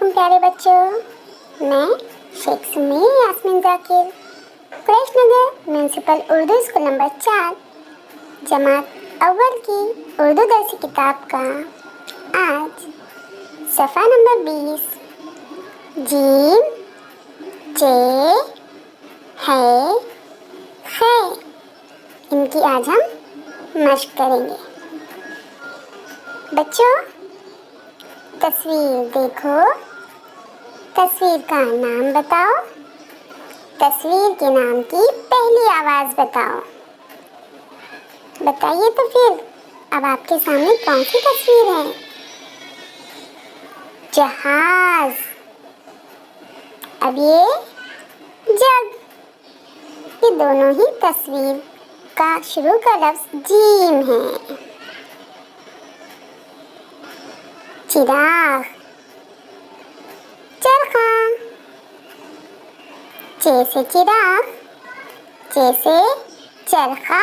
अलैकुम प्यारे बच्चों। मैं शेख सुमी यास्मीन जाकिर, कुरैश नगर म्यूनसिपल उर्दू स्कूल नंबर 4 जमात अव्वल की उर्दू दर्सी किताब का आज सफ़ा नंबर 20 जीम चे है खे इनकी आज हम मश्क करेंगे। बच्चों तस्वीर देखो, तस्वीर का नाम बताओ, तस्वीर के नाम की पहली आवाज़ बताओ। बताइए तो फिर अब आपके सामने कौन सी तस्वीर है? जहाज। अब ये जग। ये दोनों ही तस्वीर का शुरू का लफ्ज़ जीम है। चिराग, चरखा। चे से चिराग, चे से चरखा।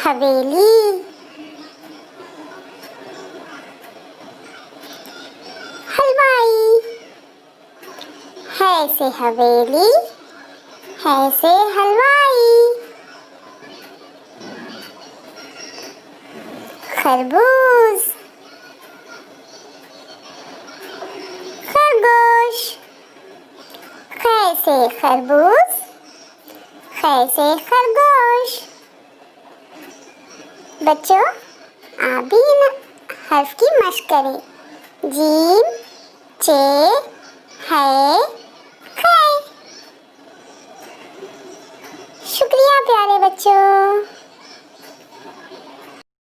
हवेली, हलवाई। है से हवेली, है से हलवाई। खरबूज, खरगोश। ख से खरबूज, ख से खरगोश। बच्चों आप भी इन हर्फ की मश्क करें। जीम चे है खे। शुक्रिया प्यारे बच्चों।